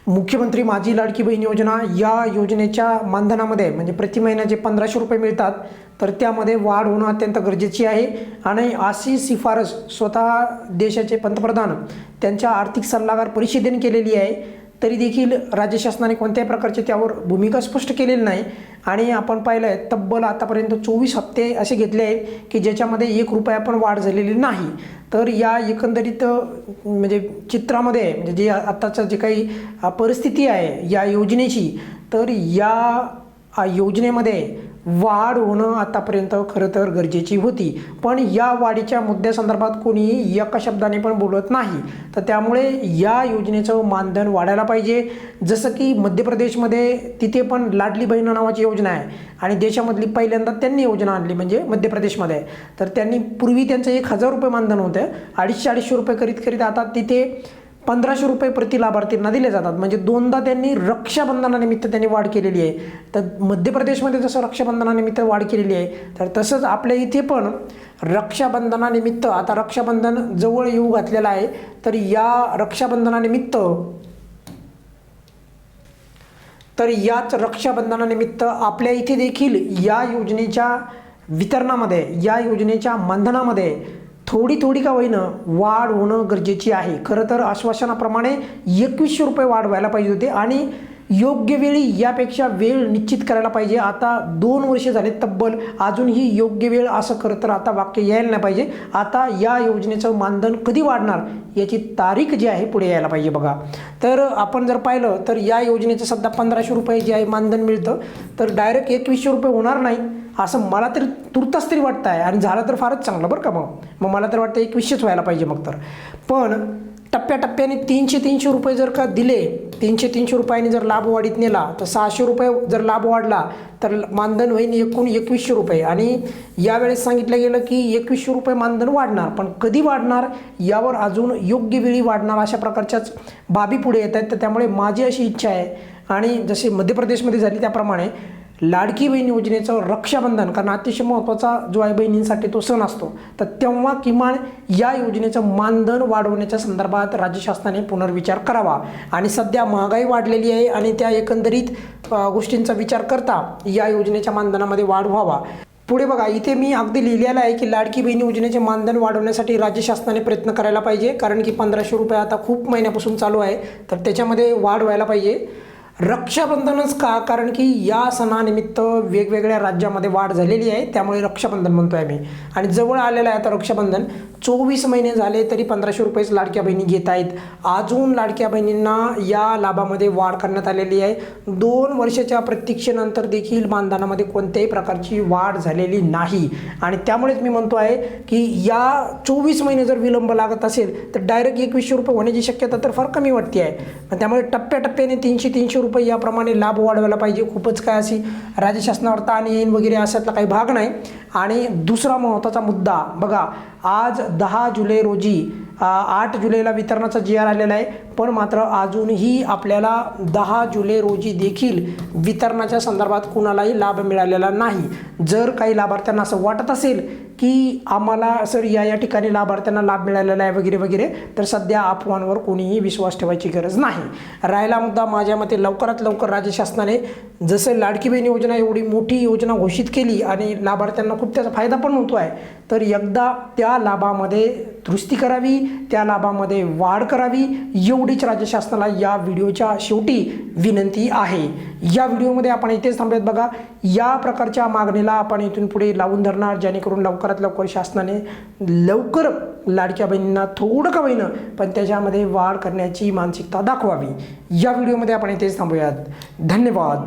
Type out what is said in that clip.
मुख्यमंत्री माझी लाडकी बहीण योजना या योजनेच्या मानधनामध्ये म्हणजे प्रति महिन्याचे 1500 रुपये मिळतात, तर त्यामध्ये वाढ होणं अत्यंत गरजेची आहे। आणि अशी शिफारस स्वतः देशाचे पंतप्रधान त्यांच्या आर्थिक सल्लागार परिषदेने केलेली आहे, तरी देखील राज्य शासनाने कोणत्याही प्रकारचे त्यावर भूमिका स्पष्ट केलेली नाही। आणि आपण पाहिलं आहे तब्बल आतापर्यंत 24 हप्ते असे घेतले आहेत की ज्याच्यामध्ये 1 रुपया पण वाढ झालेली नाही। तर या एकंदरीत म्हणजे चित्रामध्ये म्हणजे जे आताचं जे काही परिस्थिती आहे या योजनेची, तर या योजनेमध्ये वाढ होणं आतापर्यंत खरं तर गरजेची होती, पण या वाढीच्या मुद्द्यासंदर्भात कोणीही एका शब्दाने पण बोलत नाही। तर त्यामुळे या योजनेचं मानधन वाढायला पाहिजे, जसं की मध्य प्रदेशमध्ये तिथे पण लाडली बहीण नावाची योजना आहे आणि देशामधली पहिल्यांदा त्यांनी योजना आणली म्हणजे मध्य प्रदेशमध्ये। तर त्यांनी पूर्वी त्यांचं 1000 रुपये मानधन होतं, 250-250 रुपये करीत करीत आता तिथे 1500 रुपये प्रति लाभार्थींना दिले जातात। म्हणजे दोनदा त्यांनी रक्षाबंधनानिमित्त त्यांनी वाढ केलेली आहे। तर मध्य प्रदेशमध्ये जसं रक्षाबंधनानिमित्त वाढ केलेली आहे, तर तसंच आपल्या इथे पण रक्षाबंधनानिमित्त आता रक्षाबंधन जवळ येऊ घातलेलं आहे। तर या रक्षाबंधनानिमित्त याच रक्षाबंधनानिमित्त आपल्या इथे देखील या योजनेच्या वितरणामध्ये या योजनेच्या मानधनामध्ये थोडी का होईना वाढ होणं गरजेची आहे। खरं तर आश्वासनाप्रमाणे 2100 रुपये वाढ व्हायला पाहिजे होते आणि योग्य वेळी यापेक्षा वेळ निश्चित करायला पाहिजे। आता 2 वर्षे झाले तब्बल, अजूनही योग्य वेळ असं खरं तर आता वाक्य यायला नाही पाहिजे। आता या योजनेचं मानधन कधी वाढणार याची तारीख जी आहे पुढे यायला पाहिजे बघा। तर आपण जर पाहिलं तर या योजनेचं सध्या 1500 रुपये जे आहे मानधन मिळतं, तर डायरेक्ट 2100 रुपये होणार नाही असं मला तरी तुर्तास तरी वाटतं आहे। आणि झालं तर फारच चांगलं बरं का। मग मला तर वाटतं 2100च व्हायला पाहिजे मग तर। पण टप्प्याटप्प्याने 300 रुपये जर का दिले, 300 रुपयांनी जर लाभ वाढीत नेला, तर 600 रुपये जर लाभ वाढला तर मानधन होईल एकूण 2100 रुपये। आणि यावेळेस सांगितलं गेलं की 2100 रुपये मानधन वाढणार, पण कधी वाढणार यावर अजून योग्य वेळी वाढणार अशा प्रकारच्याच बाबी पुढे येत आहेत। तर त्यामुळे माझी अशी इच्छा आहे, आणि जसे मध्य प्रदेशमध्ये झाली त्याप्रमाणे लाडकी बहीण योजनेचं रक्षाबंधन, कारण अतिशय महत्त्वाचा जो आहे बहिणींसाठी तो सण असतो, तर तेव्हा किमान या योजनेचं मानधन वाढवण्याच्या संदर्भात राज्य शासनाने पुनर्विचार करावा। आणि सध्या महागाई वाढलेली आहे आणि त्या एकंदरीत गोष्टींचा विचार करता या योजनेच्या मानधनामध्ये वाढ व्हावा। पुढे बघा, इथे मी अगदी लिहिलेलं आहे की लाडकी बहीण योजनेचे मानधन वाढवण्यासाठी राज्य शासनाने प्रयत्न करायला पाहिजे, कारण की 1500 रुपये आता खूप महिन्यापासून चालू आहे, तर त्याच्यामध्ये वाढ व्हायला पाहिजे। रक्षाबंधनच का, कारण की या सणानिमित्त वेगवेगळ्या राज्यामध्ये वाढ झालेली आहे, त्यामुळे रक्षाबंधन म्हणतोय आम्ही। आणि जवळ आलेलं आहे आता रक्षाबंधन, 24 महिने झाले तरी 1500 रुपयेच लाडक्या बहिणी घेत आहेत। अजून लाडक्या बहिणींना या लाभामध्ये वाढ करण्यात आलेली आहे। 2 वर्षाच्या प्रतीक्षेनंतर देखील मानधनामध्ये कोणत्याही प्रकारची वाढ झालेली नाही। आणि त्यामुळेच मी म्हणतो आहे की या 24 महिने जर विलंब लागत असेल तर डायरेक्ट 2100 रुपये होण्याची शक्यता तर फार कमी वाटते आहे। त्यामुळे टप्प्याटप्प्याने 300 रुपये याप्रमाणे लाभ वाढवायला पाहिजे। खूपच काय अशी राज्य शासनावर ताण येईन वगैरे अशातला काही भाग नाही। आणि दुसरा महत्त्वाचा मुद्दा बघा, आज 10 जुलै रोजी 8 जुलैला वितरणाचा GR आलेला आहे, पण मात्र अजूनही आपल्याला 10 जुलै रोजी देखील वितरणाच्या संदर्भात कुणालाही लाभ मिळालेला नाही। जर काही लाभार्थ्यांना असं वाटत असेल की आम्हाला सर या ठिकाणी लाभार्थ्यांना लाभ मिळालेला आहे वगैरे वगैरे, तर सध्या अफवांवर कोणीही विश्वास ठेवायची गरज नाही। राहिला मुद्दा, माझ्या मते लवकरात लवकर राज्य शासनाने जसं लाडकी बहीण योजना एवढी मोठी योजना घोषित केली आणि लाभार्थ्यांना खूप त्याचा फायदा पण होतो आहे, तर एकदा त्या लाभामध्ये दुरुस्ती करावी, त्या लाभामध्ये वाढ करावी, एवढीच राज्य शासनाला या व्हिडिओच्या शेवटी विनंती आहे। या व्हिडिओमध्ये आपण इथेच थांबूयात बघा। या प्रकारच्या मागणीला आपण इथून पुढे लावून धरणार, जेणेकरून लवकरात लवकर शासनाने लवकर लाडक्या बहिणींना थोडं का होईना पण त्याच्यामध्ये वाढ करण्याची मानसिकता दाखवावी। या व्हिडिओमध्ये आपण इथेच थांबूयात। धन्यवाद।